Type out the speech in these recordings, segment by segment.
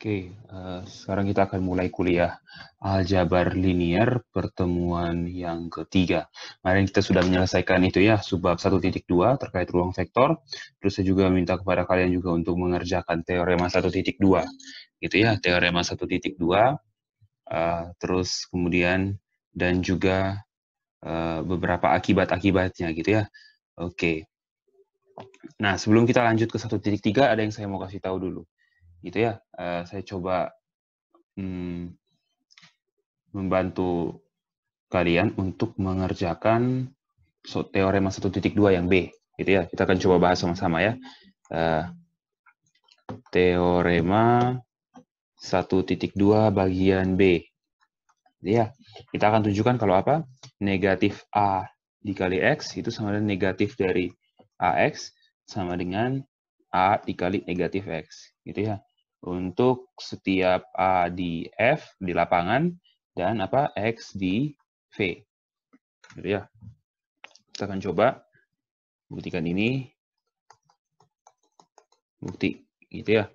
Oke, sekarang kita akan mulai kuliah aljabar linier pertemuan yang ketiga. Kemarin kita sudah menyelesaikan itu ya, subbab 1.2 terkait ruang vektor. Terus saya juga minta kepada kalian juga untuk mengerjakan teorema 1.2. Gitu ya, teorema 1.2. Terus kemudian dan juga beberapa akibat-akibatnya gitu ya. Oke. Nah, sebelum kita lanjut ke 1.3, ada yang saya mau kasih tahu dulu. Gitu ya, saya coba membantu kalian untuk mengerjakan teorema 1.2 yang B. Gitu ya. Kita akan coba bahas sama-sama ya. Teorema 1.2 bagian B. Jadi ya, kita akan tunjukkan kalau apa? Negatif A dikali X itu sama dengan negatif dari AX sama dengan A dikali negatif X. Gitu ya. Untuk setiap A di F di lapangan dan apa X di V. Gitu ya. Kita akan coba buktikan ini. Bukti gitu ya.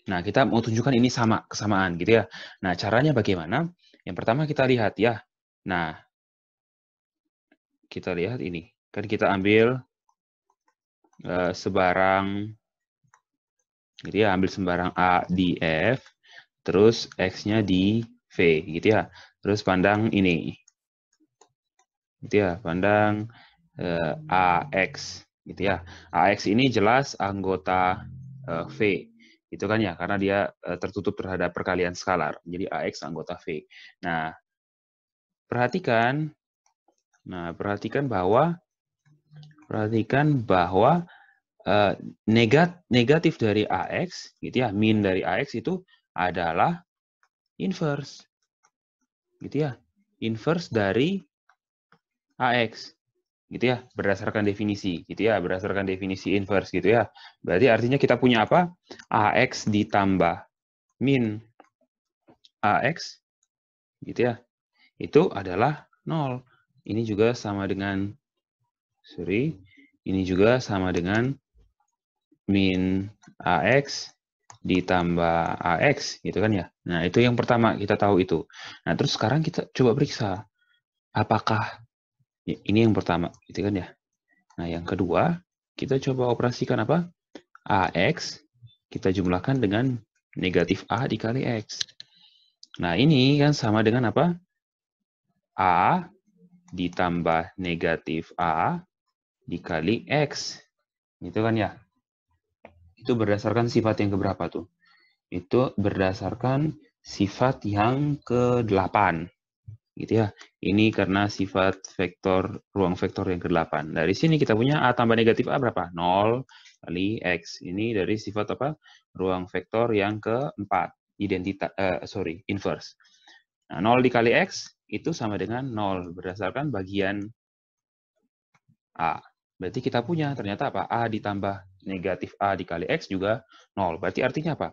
Nah, kita mau tunjukkan ini sama, kesamaan gitu ya. Nah, caranya bagaimana? Yang pertama kita lihat ya. Nah, kita lihat ini. Kan kita ambil sebarang gitu ya, ambil sembarang A di F, terus X-nya di V gitu ya. Terus pandang ini. Gitu ya, pandang AX gitu ya. AX ini jelas anggota V. Itu kan ya, karena dia tertutup terhadap perkalian skalar. Jadi AX anggota V. Nah, perhatikan bahwa negatif dari AX gitu ya, min dari AX itu adalah inverse. Gitu ya. Inverse dari AX. Gitu ya, berdasarkan definisi gitu ya, berdasarkan definisi inverse gitu ya. Berarti artinya kita punya apa? AX ditambah min AX gitu ya. Itu adalah 0. Ini juga sama dengan ini juga sama dengan min AX ditambah AX gitu kan ya. Nah, itu yang pertama kita tahu itu. Nah, terus sekarang kita coba periksa apakah ini yang pertama gitu kan ya. Nah, yang kedua, kita coba operasikan apa? AX kita jumlahkan dengan negatif A dikali X. Nah, ini kan sama dengan apa? A ditambah negatif A dikali X. Gitu kan ya? Itu berdasarkan sifat yang keberapa tuh? Itu berdasarkan sifat yang ke-8. Gitu ya. Ini karena sifat vektor ruang vektor yang ke-8. Dari sini kita punya A tambah negatif A berapa? 0 kali X. Ini dari sifat apa? Ruang vektor yang ke-4. Inverse. Nah, 0 dikali X itu sama dengan 0 berdasarkan bagian A. Berarti kita punya ternyata apa? A ditambah negatif A dikali X juga 0. Berarti artinya apa?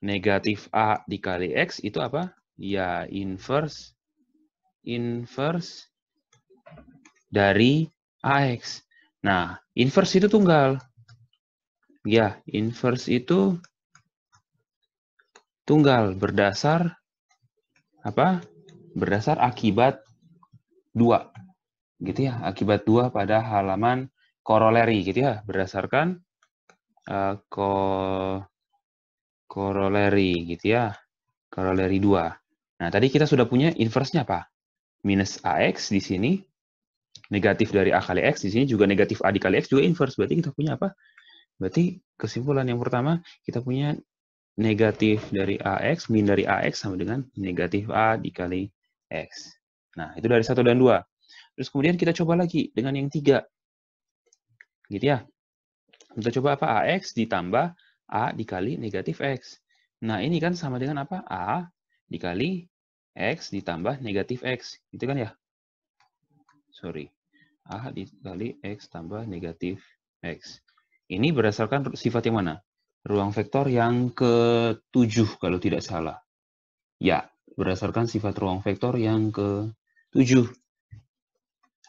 Negatif A dikali X itu apa? Ya, inverse dari AX. Nah, inverse itu tunggal. Ya, inverse itu tunggal berdasar apa? Berdasar akibat 2. Gitu ya, akibat 2 pada halaman koroleri gitu ya, berdasarkan koroleri gitu ya. Koroleri 2. Nah, tadi kita sudah punya inverse-nya apa? Minus AX di sini, negatif dari A kali X, di sini juga negatif A dikali X juga inverse. Berarti kita punya apa? Berarti kesimpulan yang pertama, kita punya negatif dari AX, min dari AX sama dengan negatif A dikali X. Nah, itu dari 1 dan 2. Terus kemudian kita coba lagi dengan yang 3. Gitu ya. Kita coba apa? AX ditambah A dikali negatif X. Nah, ini kan sama dengan apa? A dikali X ditambah negatif X. Gitu kan ya? A dikali X tambah negatif X. Ini berdasarkan sifat yang mana? Ruang vektor yang ke-7 kalau tidak salah. Ya, berdasarkan sifat ruang vektor yang ke-7.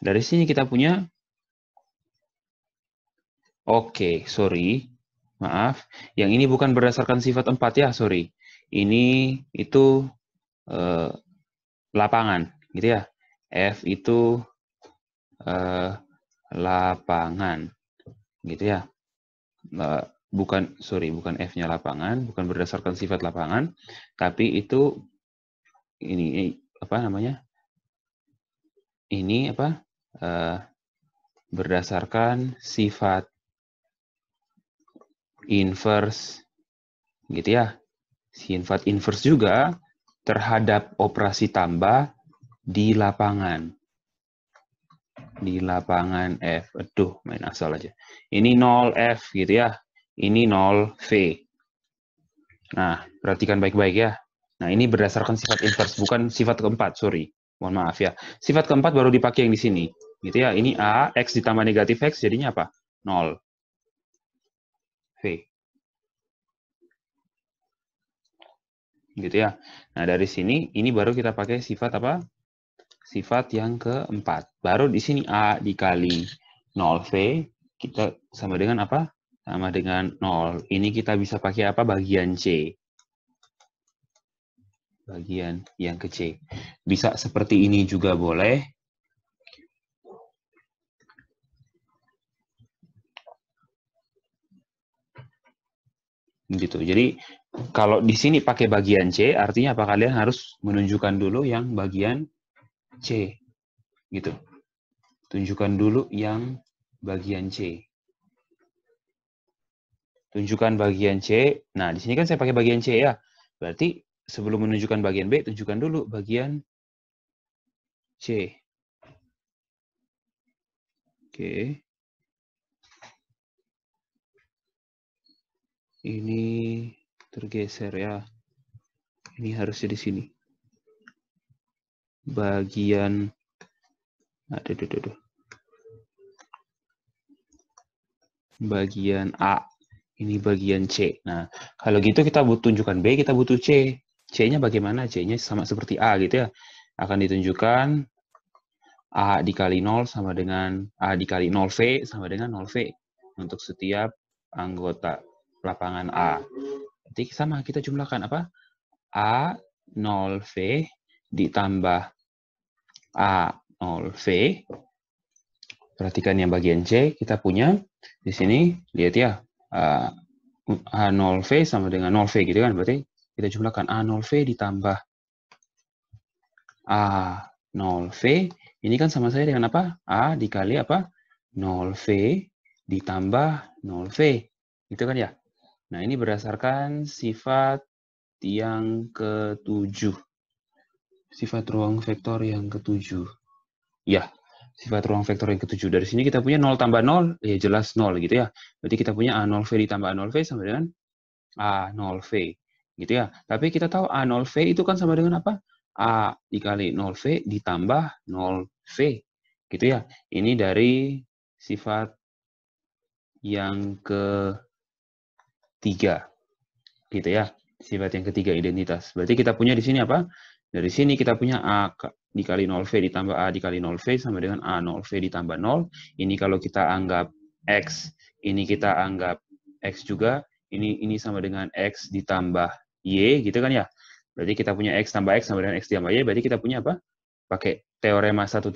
Dari sini kita punya, oke, sorry, maaf. Yang ini bukan berdasarkan sifat 4 ya, sorry. ini itu lapangan, gitu ya. F itu lapangan, gitu ya. Bukan F-nya lapangan, bukan berdasarkan sifat lapangan, tapi itu ini apa namanya? Ini apa? Berdasarkan sifat inverse, gitu ya. Sifat inverse juga terhadap operasi tambah di lapangan. Di lapangan F. Aduh, main asal aja. Ini 0F gitu ya. Ini 0V. Nah, perhatikan baik-baik ya. Nah, ini berdasarkan sifat inverse, bukan sifat keempat, sorry. Mohon maaf ya. Sifat keempat baru dipakai yang di sini. Gitu ya. Ini A, X ditambah negatif X, jadinya apa? 0. V. Gitu ya. Nah, dari sini, ini baru kita pakai sifat apa? Sifat yang keempat. Baru di sini A dikali 0V, kita sama dengan apa? Sama dengan 0. Ini kita bisa pakai apa? Bagian C. Bagian yang ke C. Bisa seperti ini juga boleh. Gitu. Jadi kalau di sini pakai bagian C, artinya apa? Kalian harus menunjukkan dulu yang bagian C. Gitu. Tunjukkan dulu yang bagian C. Tunjukkan bagian C. Nah, di sini kan saya pakai bagian C ya. Berarti sebelum menunjukkan bagian B, tunjukkan dulu bagian C. Oke. Ini tergeser ya. Ini harusnya di sini. Bagian bagian A. Ini bagian C. Nah, kalau gitu kita butuh tunjukkan B, kita butuh C. C-nya bagaimana? C-nya sama seperti A gitu ya. Akan ditunjukkan A dikali 0 sama dengan A dikali 0V sama dengan 0V. Untuk setiap anggota lapangan A. Jadi sama, kita jumlahkan apa? A 0V ditambah A 0V. Perhatikan yang bagian C, kita punya di sini, lihat ya, A0V sama dengan 0V gitu kan, berarti kita jumlahkan A0V ditambah A0V, ini kan sama saja dengan apa? A dikali apa? 0V ditambah 0V, gitu kan ya? Nah, ini berdasarkan sifat yang ketujuh. Sifat ruang vektor yang ketujuh. Ya, sifat ruang vektor yang ketujuh. Dari sini kita punya 0 tambah 0, ya jelas 0 gitu ya. Berarti kita punya A0V ditambah A0V sama dengan A0V. Gitu ya. Tapi kita tahu A0V itu kan sama dengan apa? A dikali 0V ditambah 0V. Gitu ya. Ini dari sifat yang ketiga. Gitu ya. Sifat yang ketiga, identitas. Berarti kita punya di sini apa? Dari sini kita punya A dikali 0V ditambah A dikali 0V sama dengan A0V ditambah 0. Ini kalau kita anggap X, ini kita anggap X juga. Ini sama dengan X ditambah Y, gitu kan ya. Berarti kita punya X tambah X sama dengan X ditambah Y. Berarti kita punya apa? Pakai teorema 1.1.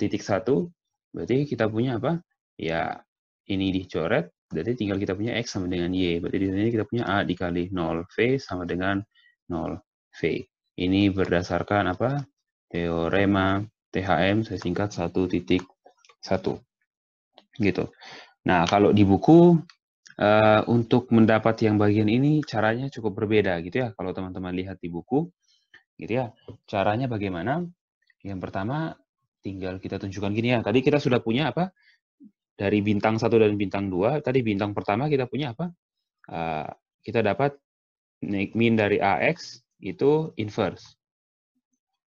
Berarti kita punya apa? Ya, ini dicoret. Berarti tinggal kita punya X sama dengan Y. Berarti di sini kita punya A dikali 0V sama dengan 0V. Ini berdasarkan apa? Teorema THM, saya singkat 1.1. Gitu. Nah, kalau di buku, untuk mendapat yang bagian ini, caranya cukup berbeda gitu ya. Kalau teman-teman lihat di buku, gitu ya. Caranya bagaimana? Yang pertama, tinggal kita tunjukkan gini ya. Tadi kita sudah punya apa? Dari bintang 1 dan bintang 2, tadi bintang pertama kita punya apa? Kita dapat min dari AX itu inverse.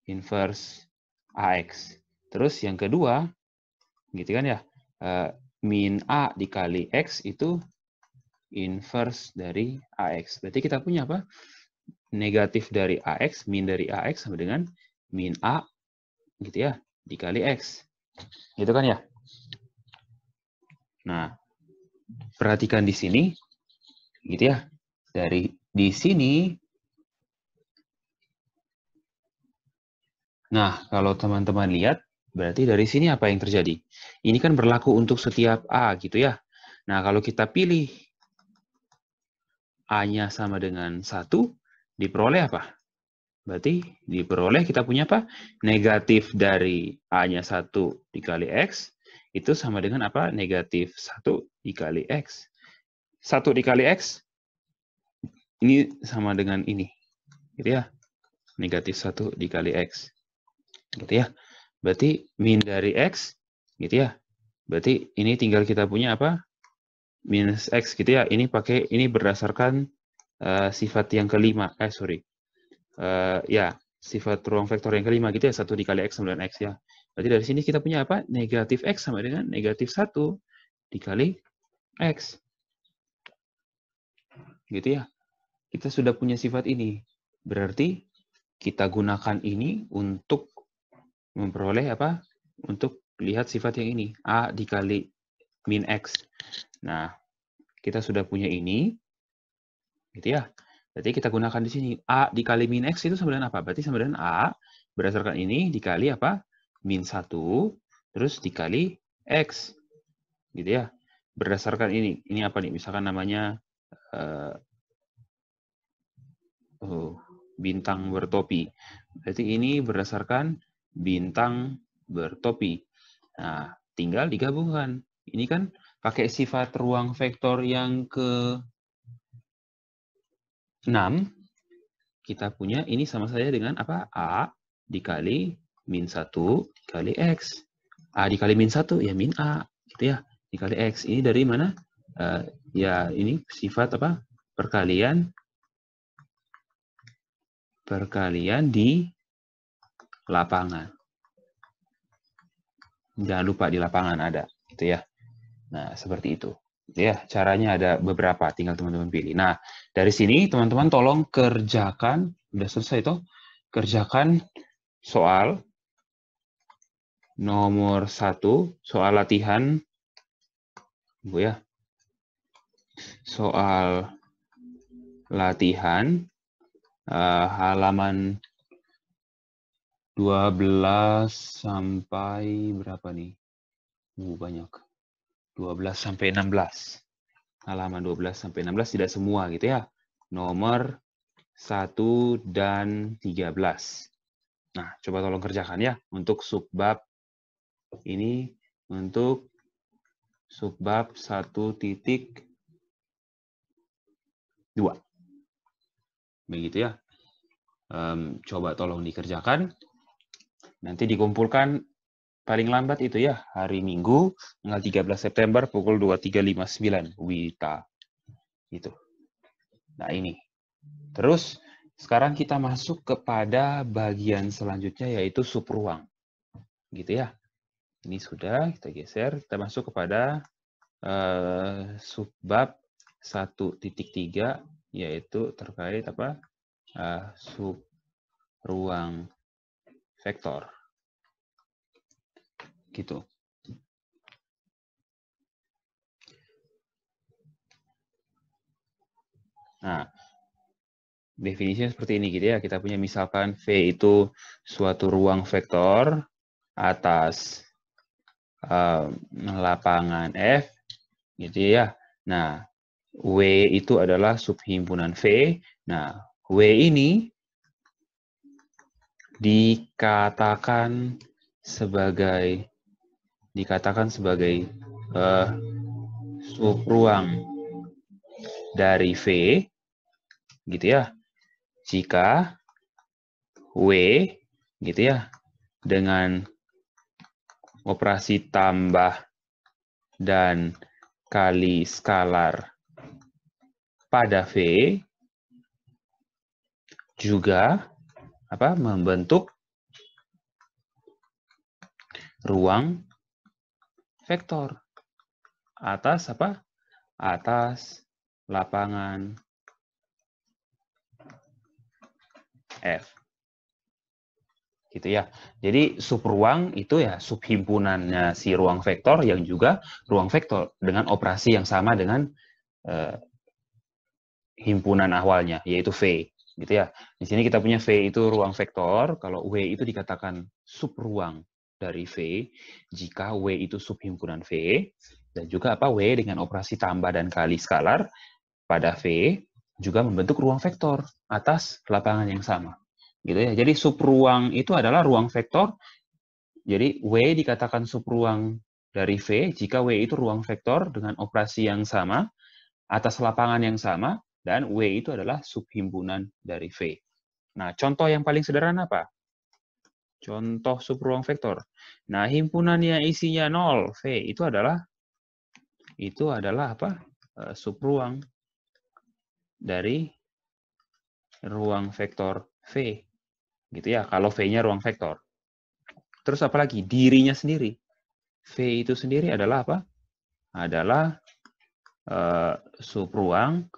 Inverse AX. Terus yang kedua, gitu kan ya, min A dikali X itu inverse dari AX. Berarti kita punya apa? Negatif dari AX, min dari AX sama dengan min A, gitu ya, dikali X. Gitu kan ya? Nah, perhatikan di sini, gitu ya. Dari di sini Nah, kalau teman-teman lihat, berarti dari sini apa yang terjadi? Ini kan berlaku untuk setiap A gitu ya. Nah, kalau kita pilih A-nya sama dengan 1, diperoleh apa? Berarti diperoleh kita punya apa? Negatif dari A-nya 1 dikali X, itu sama dengan apa? Negatif 1 dikali X. 1 dikali X, ini sama dengan ini. Gitu ya. Negatif 1 dikali X. Gitu ya. Berarti min dari X, gitu ya. Berarti ini tinggal kita punya apa? Minus X gitu ya. Ini berdasarkan sifat yang kelima. Ya, sifat ruang vektor yang kelima gitu ya. 1 dikali X sama dengan X ya. Berarti dari sini kita punya apa? Negatif X sama dengan negatif 1 dikali X. Gitu ya. Kita sudah punya sifat ini. Berarti kita gunakan ini untuk memperoleh apa? Untuk lihat sifat yang ini. A dikali min X. Nah, kita sudah punya ini. Gitu ya. Berarti kita gunakan di sini. A dikali min X itu sama dengan apa? Berarti sama dengan A berdasarkan ini dikali apa? Min 1, terus dikali X. Gitu ya. Berdasarkan ini. Ini apa nih? Misalkan namanya bintang bertopi. Berarti ini berdasarkan bintang bertopi. Nah, tinggal digabungkan. Ini kan pakai sifat ruang vektor yang ke-6. Kita punya ini sama saja dengan apa? A dikali min 1 dikali X. A dikali min 1 ya min A. Gitu ya. Dikali X. Ini dari mana? Ya ini sifat apa? Perkalian di lapangan. Jangan lupa di lapangan ada, gitu ya. Nah, seperti itu. Ya, caranya ada beberapa, tinggal teman-teman pilih. Nah, dari sini teman-teman tolong kerjakan, udah selesai toh? Kerjakan soal nomor 1, soal latihan, Bu ya. Soal latihan halaman 12 sampai berapa nih? Banyak. 12 sampai 16. Halaman 12 sampai 16 tidak semua gitu ya. Nomor 1 dan 13. Nah, coba tolong kerjakan ya untuk subbab ini, untuk subbab 1.2. Begitu ya. Coba tolong dikerjakan. Nanti dikumpulkan paling lambat itu ya, hari Minggu, tanggal 13 September, pukul 23.59, WITA. Gitu. Nah, ini. Terus, sekarang kita masuk kepada bagian selanjutnya, yaitu subruang. Gitu ya. Ini sudah, kita geser. Kita masuk kepada subbab 1.3, yaitu terkait apa? Subruang vektor. Gitu. Nah, definisinya seperti ini gitu ya. Kita punya misalkan V itu suatu ruang vektor atas lapangan F gitu ya. Nah, W itu adalah subhimpunan V. Nah, W ini dikatakan sebagai subruang dari V gitu ya. Jika W gitu ya dengan operasi tambah dan kali skalar pada V juga apa? Membentuk ruang vektor atas apa? Atas lapangan F. Gitu ya. Jadi subruang itu ya subhimpunannya si ruang vektor yang juga ruang vektor dengan operasi yang sama dengan himpunan awalnya, yaitu V. Gitu ya. Di sini kita punya V itu ruang vektor, kalau W itu dikatakan subruang dari V, jika W itu subhimpunan V, dan juga apa W dengan operasi tambah dan kali skalar pada V juga membentuk ruang vektor atas lapangan yang sama. Gitu ya. Jadi subruang itu adalah ruang vektor. Jadi W dikatakan subruang dari V jika W itu ruang vektor dengan operasi yang sama atas lapangan yang sama, dan W itu adalah subhimpunan dari V. Nah, contoh yang paling sederhana apa? Contoh subruang vektor. Nah, himpunan yang isinya 0, V, itu adalah apa? Subruang dari ruang vektor V. Gitu ya, kalau V-nya ruang vektor. Terus apa lagi? Dirinya sendiri. V itu sendiri adalah apa? Adalah subruang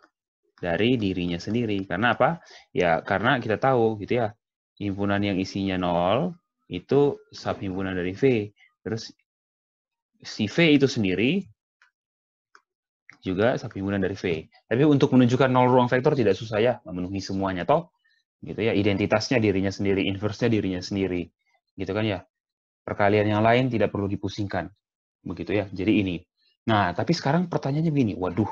dari dirinya sendiri. Karena apa? Ya, karena kita tahu gitu ya, himpunan yang isinya 0 itu subhimpunan dari V. Terus si V itu sendiri juga subhimpunan dari V. Tapi untuk menunjukkan 0 ruang vektor tidak susah ya, memenuhi semuanya toh. Gitu ya, identitasnya dirinya sendiri, inverse-nya dirinya sendiri. Gitu kan ya. Perkalian yang lain tidak perlu dipusingkan. Begitu ya. Jadi ini. Nah, tapi sekarang pertanyaannya begini, waduh,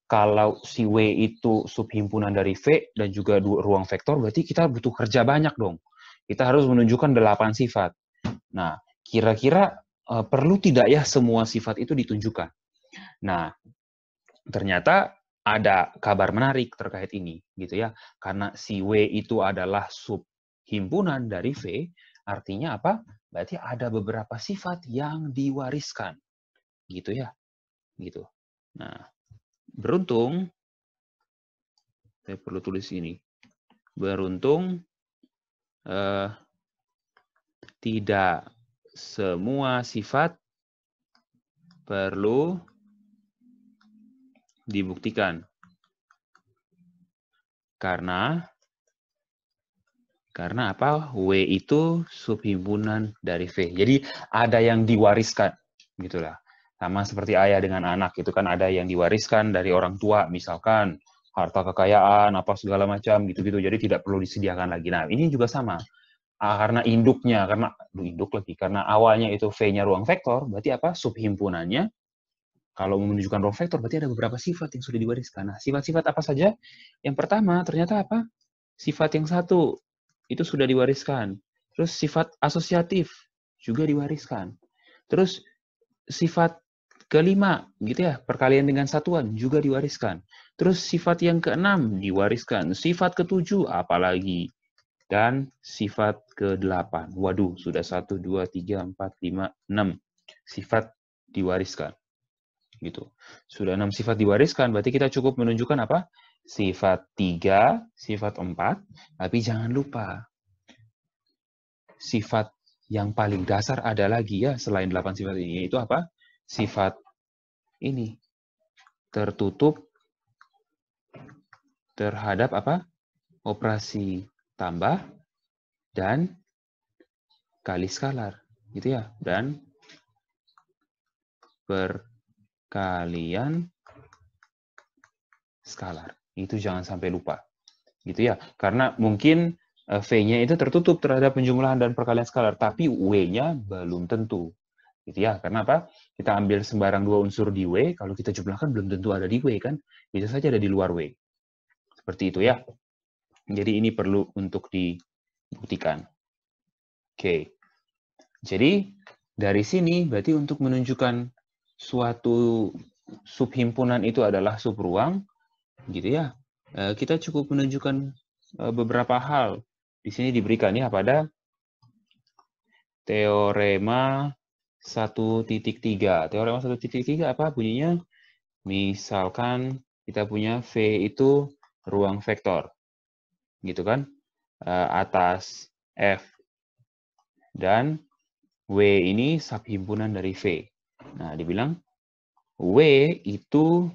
kalau si W itu subhimpunan dari V dan juga ruang vektor, berarti kita butuh kerja banyak dong. Kita harus menunjukkan 8 sifat. Nah, kira-kira perlu tidak ya semua sifat itu ditunjukkan? Nah, ternyata ada kabar menarik terkait ini, gitu ya. Karena si W itu adalah subhimpunan dari V, artinya apa? Berarti ada beberapa sifat yang diwariskan, gitu ya. Gitu. Nah, beruntung, saya perlu tulis ini. Beruntung tidak semua sifat perlu dibuktikan. Karena apa? W itu subhimpunan dari V. Jadi ada yang diwariskan, gitulah. Sama seperti ayah dengan anak, itu kan ada yang diwariskan dari orang tua, misalkan harta kekayaan, apa segala macam, gitu-gitu. Jadi tidak perlu disediakan lagi. Nah, ini juga sama. Karena induknya, karena awalnya itu V-nya ruang vektor, berarti apa? Subhimpunannya, kalau menunjukkan ruang vektor, berarti ada beberapa sifat yang sudah diwariskan. Nah, sifat-sifat apa saja? Yang pertama, ternyata apa? Sifat yang satu, itu sudah diwariskan. Terus sifat asosiatif, juga diwariskan. Terus sifat kelima, gitu ya, perkalian dengan satuan, juga diwariskan. Terus sifat yang keenam, diwariskan. Sifat ketujuh, apalagi? Dan sifat ke-8. Waduh, sudah 1, 2, 3, 4, 5, 6 sifat diwariskan. Gitu. Sudah 6 sifat diwariskan, berarti kita cukup menunjukkan apa? Sifat 3, sifat 4, tapi jangan lupa, sifat yang paling dasar ada lagi ya, selain 8 sifat ini, yaitu apa? Sifat ini, tertutup terhadap apa? Operasi tambah dan kali skalar, gitu ya. Dan perkalian skalar. Itu jangan sampai lupa. Gitu ya. Karena mungkin V-nya itu tertutup terhadap penjumlahan dan perkalian skalar, tapi W-nya belum tentu. Gitu ya. Karena apa? Kita ambil sembarang dua unsur di W, kalau kita jumlahkan belum tentu ada di W kan. Bisa saja ada di luar W. Seperti itu ya. Jadi ini perlu untuk dibuktikan. Oke. Jadi dari sini berarti untuk menunjukkan suatu subhimpunan itu adalah subruang, gitu ya. Kita cukup menunjukkan beberapa hal. Di sini diberikan ya pada teorema 1.3. Teorema 1.3 apa bunyinya? Misalkan kita punya V itu ruang vektor, gitu kan, atas F, dan W ini subhimpunan dari V. Nah, dibilang W itu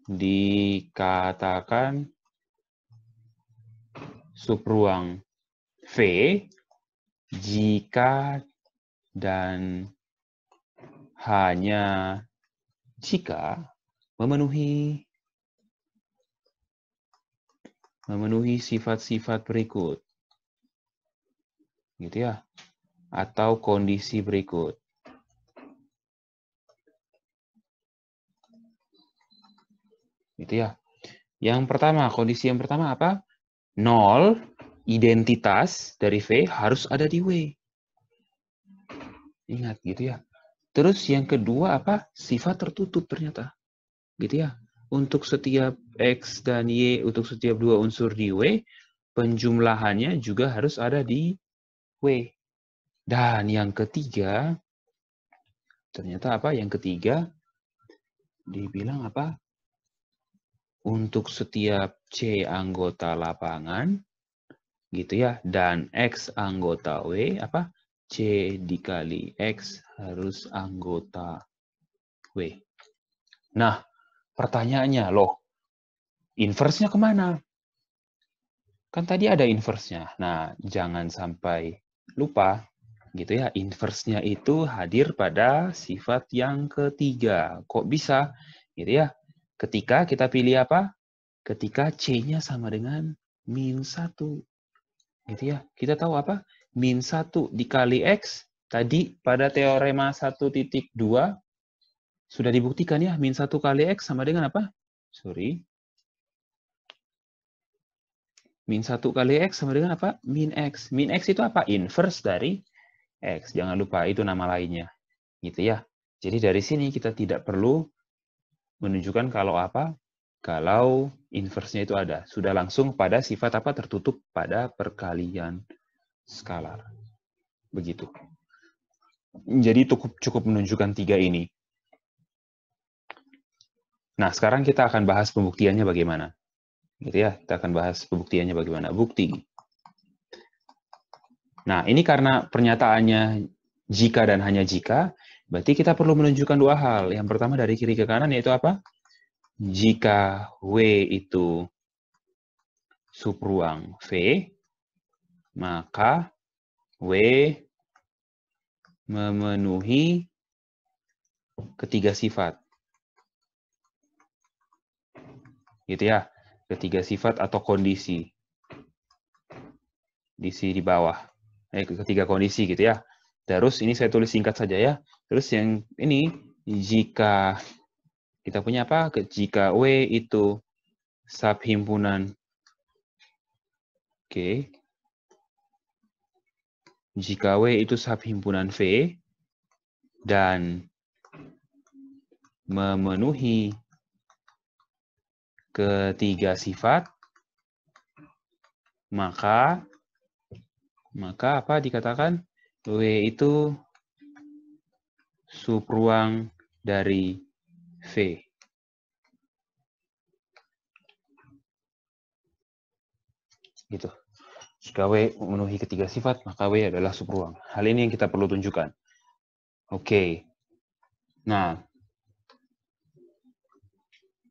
dikatakan subruang V jika dan hanya jika memenuhi memenuhi sifat-sifat berikut. Gitu ya. Atau kondisi berikut. Gitu ya. Yang pertama, kondisi yang pertama apa? 0, identitas dari V harus ada di W. Ingat gitu ya. Terus yang kedua apa? Sifat tertutup ternyata. Gitu ya. Untuk setiap X dan Y, untuk setiap dua unsur di W, penjumlahannya juga harus ada di W. Dan yang ketiga, ternyata apa? Yang ketiga, dibilang apa? Untuk setiap C anggota lapangan, gitu ya, dan X anggota W, apa? C dikali X harus anggota W. Nah, pertanyaannya, loh, inverse-nya kemana? Kan tadi ada inverse-nya. Nah, jangan sampai lupa, gitu ya, inverse-nya itu hadir pada sifat yang ketiga. Kok bisa? Gitu ya. Ketika kita pilih apa? Ketika C-nya sama dengan -1. Gitu ya. Kita tahu apa? -1 dikali X, tadi pada teorema 1.2 sudah dibuktikan ya, -1 kali X sama dengan apa? Sorry. -1 kali X sama dengan apa? Min X. Min X itu apa? Inverse dari X. Jangan lupa, itu nama lainnya. Gitu ya. Jadi dari sini kita tidak perlu menunjukkan kalau apa? Kalau inverse-nya itu ada. Sudah langsung pada sifat apa? Tertutup pada perkalian skalar. Begitu. Jadi cukup menunjukkan tiga ini. Nah, sekarang kita akan bahas pembuktiannya bagaimana. Gitu ya, kita akan bahas pembuktiannya bagaimana. Bukti. Nah, ini karena pernyataannya jika dan hanya jika, berarti kita perlu menunjukkan dua hal. Yang pertama dari kiri ke kanan, yaitu apa? Jika W itu subruang V, maka W memenuhi ketiga sifat. Gitu ya, ketiga sifat atau kondisi. Di bawah. Ketiga kondisi gitu ya. Terus ini saya tulis singkat saja ya. Terus yang ini, jika kita punya apa? Jika W itu subhimpunan Oke. Jika W itu subhimpunan V dan memenuhi ketiga sifat, maka apa dikatakan? W itu subruang dari V. Gitu. Jika W memenuhi ketiga sifat, maka W adalah subruang. Hal ini yang kita perlu tunjukkan. Oke. Nah,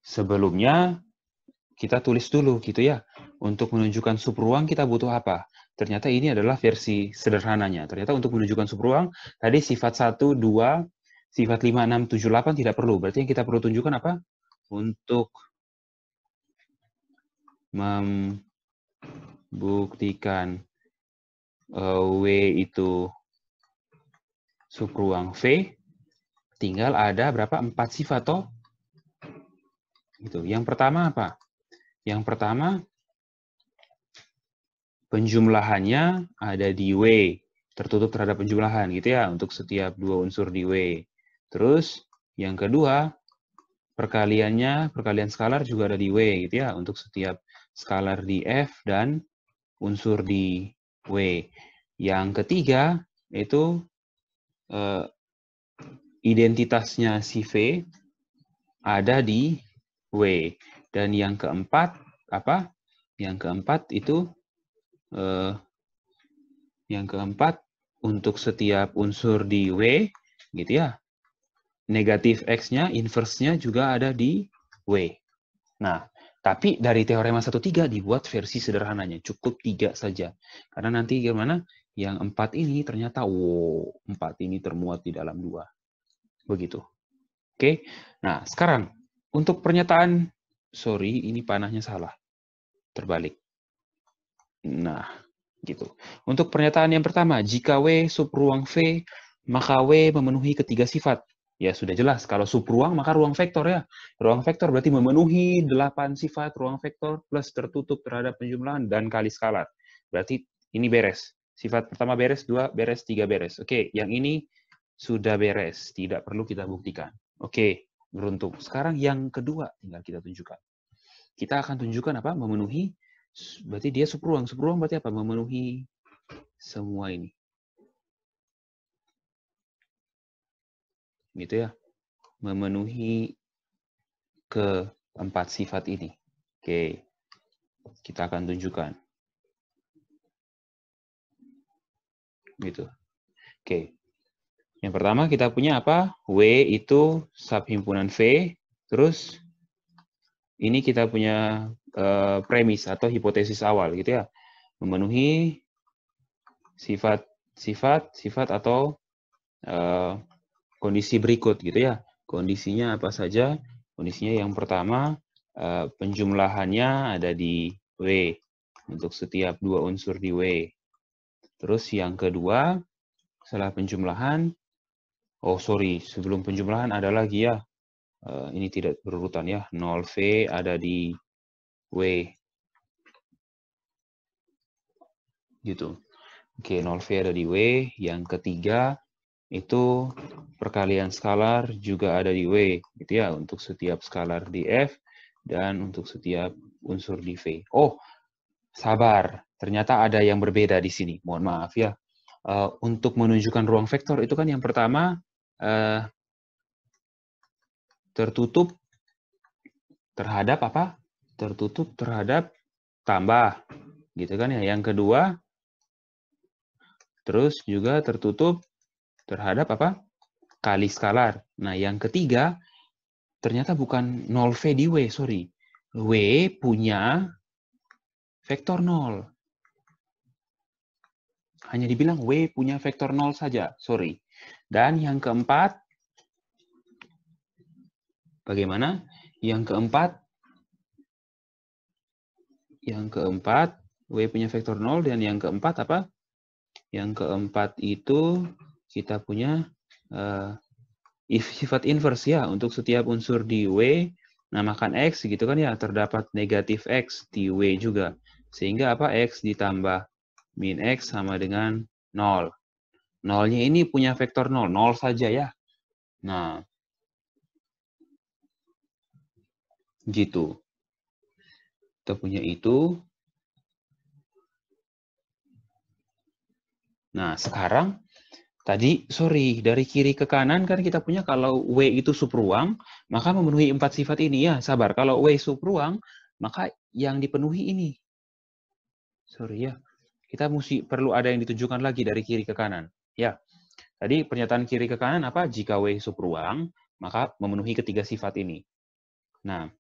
sebelumnya kita tulis dulu gitu ya. Untuk menunjukkan subruang kita butuh apa? Ternyata ini adalah versi sederhananya. Ternyata untuk menunjukkan subruang, tadi sifat 1, 2, sifat 5, 6, 7, 8 tidak perlu. Berarti yang kita perlu tunjukkan apa? Untuk membuktikan W itu subruang V, tinggal ada berapa? 4 sifat toh? Gitu. Yang pertama apa? Yang pertama, penjumlahannya ada di W, tertutup terhadap penjumlahan gitu ya, untuk setiap dua unsur di W. Terus yang kedua, perkalian skalar juga ada di W gitu ya, untuk setiap skalar di F dan unsur di W. Yang ketiga itu identitasnya si V ada di W. Dan yang keempat apa? Yang keempat itu yang keempat, untuk setiap unsur di W, gitu ya, negatif X-nya, inverse-nya juga ada di W. Nah, tapi dari teorema 1.3 dibuat versi sederhananya, cukup 3 saja. Karena nanti gimana? Yang 4 ini ternyata, wow, 4 ini termuat di dalam 2. Begitu. Oke, nah sekarang, untuk pernyataan, sorry, ini panahnya salah. Terbalik. Nah, gitu. Untuk pernyataan yang pertama, jika W subruang V, maka W memenuhi ketiga sifat. Ya sudah jelas, kalau subruang maka ruang vektor ya. Ruang vektor berarti memenuhi 8 sifat ruang vektor plus tertutup terhadap penjumlahan dan kali skalar. Berarti ini beres. Sifat pertama beres, 2 beres, 3 beres. Oke, yang ini sudah beres, tidak perlu kita buktikan. Oke, beruntung. Sekarang yang kedua tinggal kita tunjukkan. Kita akan tunjukkan apa? Memenuhi, berarti dia subruang. Subruang berarti apa? Memenuhi semua ini. Gitu ya. Memenuhi keempat sifat ini. Oke, kita akan tunjukkan. Gitu. Oke. Yang pertama kita punya apa? W itu subhimpunan V, terus ini kita punya premis atau hipotesis awal gitu ya. Memenuhi sifat atau kondisi berikut gitu ya. Kondisinya apa saja? Kondisinya yang pertama penjumlahannya ada di W untuk setiap 2 unsur di W. Terus yang kedua setelah penjumlahan, sebelum penjumlahan ada lagi ya. Ini tidak berurutan ya. 0V ada di W. Gitu. Oke, 0V ada di W. Yang ketiga itu perkalian skalar juga ada di W. Gitu ya, untuk setiap skalar di F dan untuk setiap unsur di V. Oh, sabar. Ternyata ada yang berbeda di sini. Mohon maaf ya. Untuk menunjukkan ruang vektor itu kan yang pertama tertutup terhadap apa? Tertutup terhadap tambah. Gitu kan ya. Yang kedua, terus juga tertutup terhadap apa? Kali skalar. Nah, yang ketiga, ternyata bukan 0V di W, sorry. W punya vektor 0. Hanya dibilang W punya vektor 0 saja, sorry. Dan yang keempat, bagaimana? Yang keempat, W punya vektor 0, dan yang keempat apa? Yang keempat itu kita punya sifat inverse ya, untuk setiap unsur di W, namakan X gitu kan ya, terdapat negatif X di W juga. Sehingga apa? X ditambah min X sama dengan 0. 0-nya ini punya vektor 0, 0 saja ya. Nah, gitu. Kita punya itu. Nah, sekarang tadi, dari kiri ke kanan kan kita punya kalau W itu subruang, maka memenuhi 4 sifat ini ya. Sabar, kalau W subruang, maka yang dipenuhi ini. Sorry ya. Kita perlu ada yang ditunjukkan lagi dari kiri ke kanan. Ya, tadi pernyataan kiri ke kanan apa? Jika W subruang, maka memenuhi ketiga sifat ini. Nah,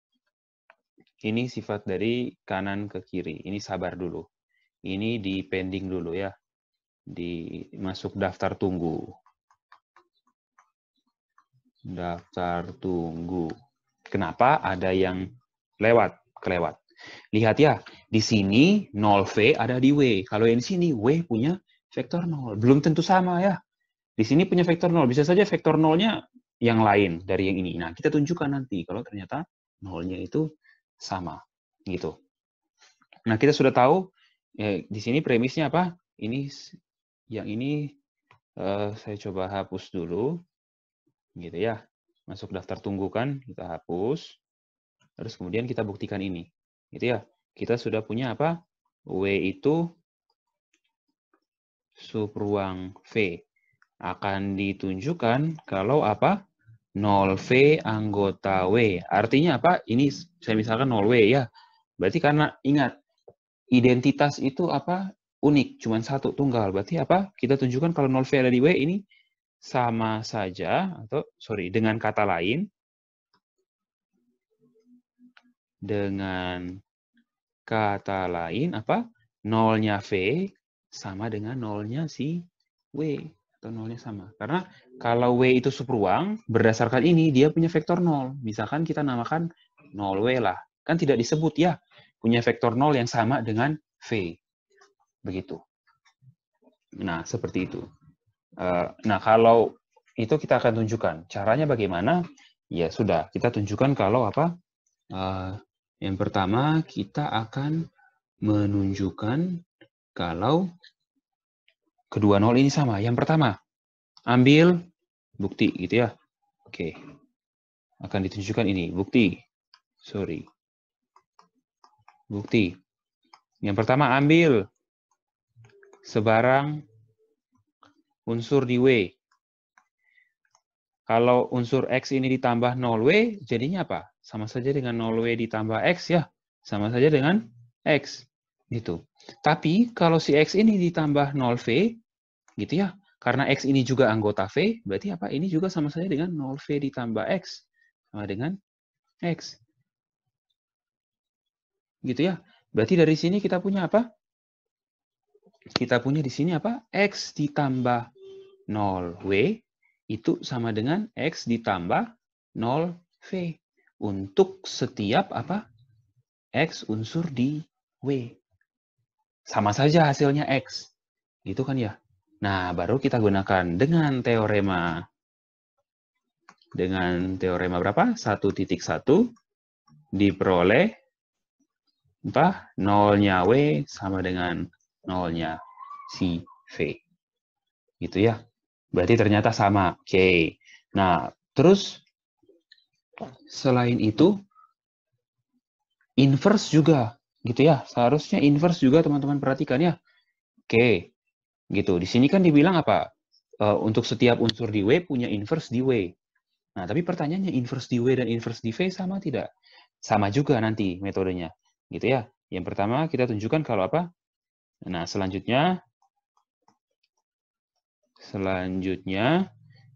ini sifat dari kanan ke kiri. Ini sabar dulu. Ini di pending dulu ya. Masuk daftar tunggu. Daftar tunggu. Kenapa ada yang kelewat? Lihat ya, di sini 0V ada di W. Kalau yang di sini W punya vektor 0. Belum tentu sama ya. Di sini punya vektor 0. Bisa saja vektor 0-nya yang lain dari yang ini. Nah, kita tunjukkan nanti kalau ternyata 0-nya itu sama. Gitu. Nah, kita sudah tahu di sini premisnya apa? Yang ini saya coba hapus dulu. Gitu ya. Masuk daftar tunggu kan, kita hapus. Terus kemudian kita buktikan ini. Gitu ya. Kita sudah punya apa? W itu subruang V. Akan ditunjukkan kalau apa? 0V anggota W. Artinya apa? Ini saya misalkan 0W ya. Berarti karena ingat, identitas itu apa? Unik, cuma satu, tunggal. Berarti apa? Kita tunjukkan kalau 0V ada di W ini sama saja, atau dengan kata lain, apa? 0-nya V sama dengan 0-nya si W. Atau 0-nya sama. Karena kalau W itu subruang, berdasarkan ini dia punya vektor 0. Misalkan kita namakan 0W lah. Kan tidak disebut ya. Punya vektor 0 yang sama dengan V. Begitu. Nah, seperti itu. Nah, kalau itu kita akan tunjukkan. Caranya bagaimana? Ya sudah, kita tunjukkan kalau apa? Yang pertama, kita akan menunjukkan kalau kedua nol ini sama. Yang pertama, ambil bukti gitu ya. Oke. Akan ditunjukkan ini, bukti. Sorry. Bukti. Yang pertama, ambil sebarang unsur di W. Kalau unsur X ini ditambah 0W, jadinya apa? Sama saja dengan 0W ditambah X ya. Sama saja dengan X. Gitu. Tapi kalau si X ini ditambah 0V, gitu ya. Karena X ini juga anggota V, berarti apa? Ini juga sama saja dengan 0V ditambah X. Sama dengan X. Gitu ya. Berarti dari sini kita punya apa? Kita punya di sini apa? X ditambah 0W itu sama dengan X ditambah 0V. Untuk setiap apa? X unsur di W. Sama saja hasilnya X. Gitu kan ya? Nah, baru kita gunakan dengan teorema. Dengan teorema berapa? 1.1 diperoleh entah nolnya W sama dengan nolnya si V. Gitu ya. Berarti ternyata sama. Oke. Nah, terus selain itu, inverse juga. Gitu ya. Seharusnya inverse juga teman-teman perhatikan ya. Oke. Gitu. Di sini kan dibilang apa? Untuk setiap unsur di W punya inverse di W. Nah, tapi pertanyaannya inverse di W dan inverse di V sama tidak? Sama juga nanti metodenya. Gitu ya. Yang pertama kita tunjukkan kalau apa? Nah, selanjutnya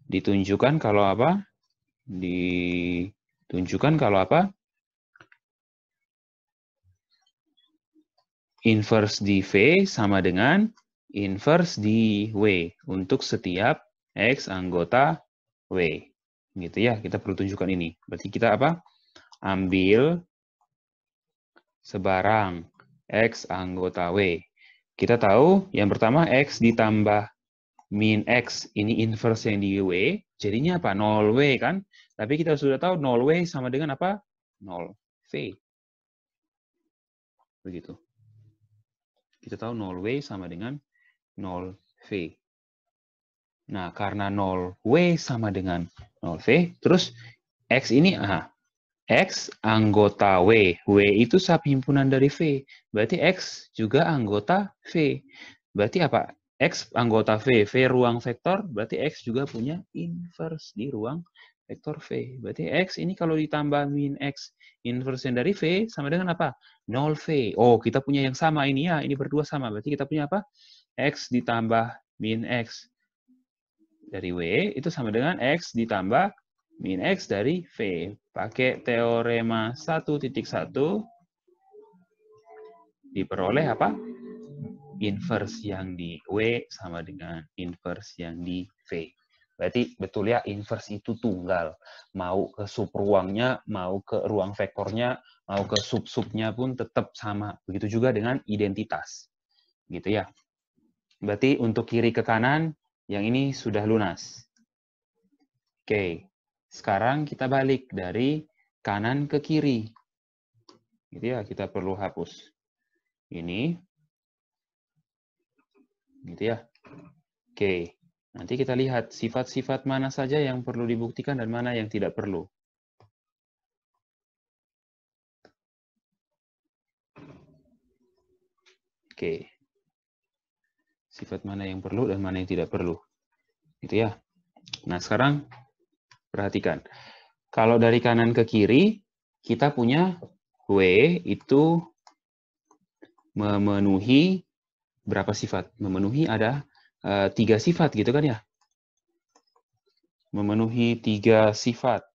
ditunjukkan kalau apa? Ditunjukkan kalau apa? Inverse di V sama dengan inverse di W untuk setiap X anggota W. Gitu ya, kita perlu tunjukkan ini. Berarti kita apa? Ambil sebarang X anggota W. Kita tahu yang pertama X ditambah min X, ini inverse yang di W, jadinya apa? 0W kan? Tapi kita sudah tahu 0W sama dengan apa? 0V. Begitu. Kita tahu 0W sama dengan 0V. Nah, karena 0W sama dengan 0V, terus X ini, X anggota W. W itu subhimpunan dari V. Berarti X juga anggota V. Berarti apa? X anggota V. V ruang vektor, berarti X juga punya inverse di ruang vektor V. Berarti X ini kalau ditambah min X inverse dari V, sama dengan apa? 0V. Oh, kita punya yang sama ini ya. Ini berdua sama. Berarti kita punya apa? X ditambah min X dari W itu sama dengan X ditambah min X dari V. Pakai teorema 1.1 diperoleh apa? Inverse yang di W sama dengan inverse yang di V. Berarti betul ya, inverse itu tunggal. Mau ke subruangnya, mau ke ruang vektornya, mau ke sub-subnya pun tetap sama. Begitu juga dengan identitas. Gitu ya. Berarti untuk kiri ke kanan, yang ini sudah lunas. Oke, sekarang kita balik dari kanan ke kiri. Gitu ya, kita perlu hapus ini. Gitu ya. Oke, nanti kita lihat sifat-sifat mana saja yang perlu dibuktikan dan mana yang tidak perlu. Oke. Sifat mana yang perlu dan mana yang tidak perlu. Gitu ya. Nah, sekarang perhatikan. Kalau dari kanan ke kiri, kita punya W itu memenuhi berapa sifat? Memenuhi ada 3 sifat gitu kan ya? Memenuhi 3 sifat.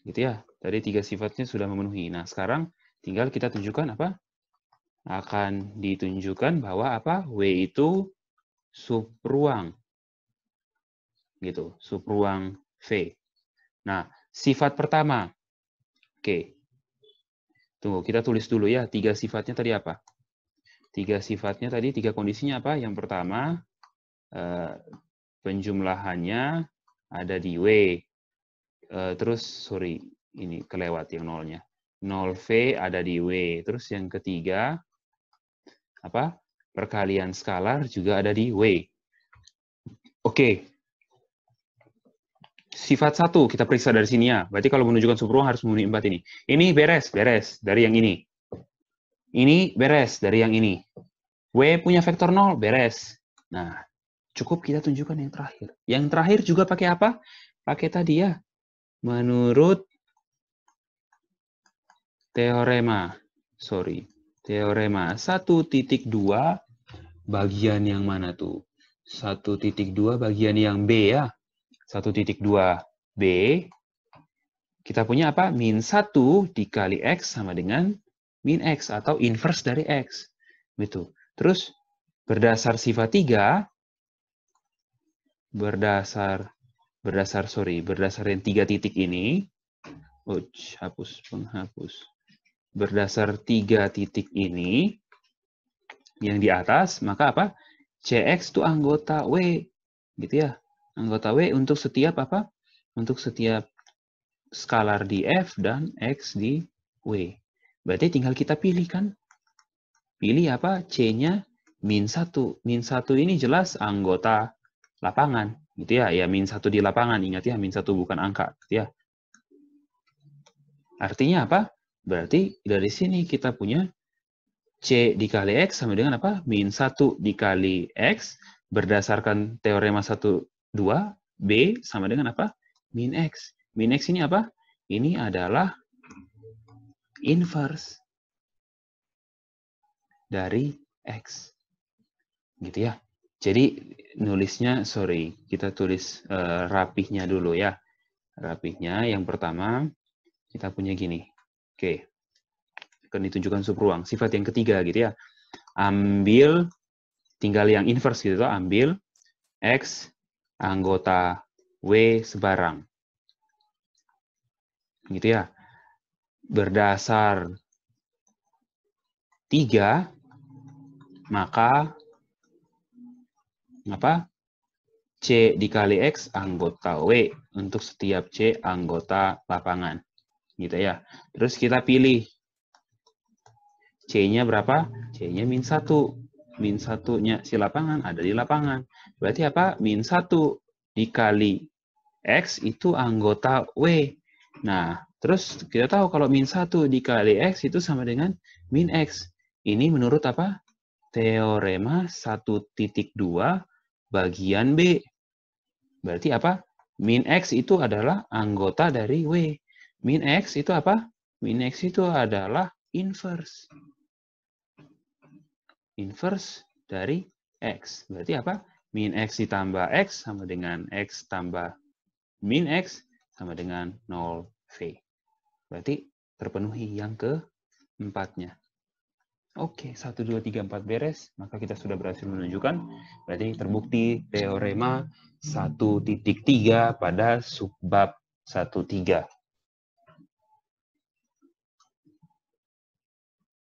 Gitu ya. Tadi 3 sifatnya sudah memenuhi. Nah, sekarang tinggal kita tunjukkan apa? Akan ditunjukkan bahwa apa? W itu subruang. Gitu, subruang V. Nah, sifat pertama. Oke. Tunggu, kita tulis dulu ya. 3 sifatnya tadi apa? Tiga sifatnya tadi, tiga kondisinya apa? Yang pertama, penjumlahannya ada di W. Terus, sorry, ini kelewat yang nolnya. 0V ada di W. Terus yang ketiga, apa? Perkalian skalar juga ada di W. Oke. Sifat 1 kita periksa dari sini ya. Berarti kalau menunjukkan subruang harus memenuhi 4 ini. Ini beres dari yang ini. Ini beres dari yang ini. W punya vektor 0, beres. Nah, cukup kita tunjukkan yang terakhir. Yang terakhir juga pakai apa? Pakai tadi ya. Menurut teorema. Teorema 1.2 bagian yang mana tuh? 1.2 bagian yang B ya. 1.2 B. Kita punya apa? Min 1 dikali X sama dengan min X atau inverse dari X. Gitu. Terus berdasar sifat 3, berdasar yang 3 titik ini, hapus, penghapus. Berdasar 3 titik ini, yang di atas, maka apa? CX itu anggota W. Gitu ya. Anggota W untuk setiap apa? Untuk setiap skalar di F dan X di W. Berarti tinggal kita pilih kan? Pilih apa? C-nya min 1. Min 1 ini jelas anggota lapangan. Gitu ya. Ya min 1 di lapangan. Ingat ya, min 1 bukan angka. Gitu ya. Artinya apa? Berarti dari sini kita punya C dikali X sama dengan apa? Min 1 dikali X berdasarkan teorema 1, 2, B sama dengan apa? Min X. Min X ini apa? Ini adalah inverse dari X. Gitu ya. Jadi nulisnya, kita tulis rapihnya dulu ya. Rapihnya yang pertama kita punya gini. Oke. Akan ditunjukkan subruang. Sifat yang ketiga gitu ya. Ambil, tinggal yang inverse gitu. Ambil X anggota W sebarang. Gitu ya. Berdasar 3, maka apa? C dikali X anggota W untuk setiap C anggota lapangan. Gitu ya. Terus kita pilih C-nya berapa? C-nya min 1. Min 1-nya si lapangan ada di lapangan. Berarti apa? Min 1 dikali X itu anggota W. Nah, terus kita tahu kalau min 1 dikali X itu sama dengan min X. Ini menurut apa? Teorema 1.2 bagian B. Berarti apa? Min X itu adalah anggota dari W. Min X itu apa? Min X itu adalah inverse. Inverse dari X. Berarti apa? Min X ditambah X sama dengan X tambah min X sama dengan 0V. Berarti terpenuhi yang keempatnya. Oke, 1, 2, 3, 4 beres. Maka kita sudah berhasil menunjukkan. Berarti terbukti teorema 1.3 pada subbab 1.3.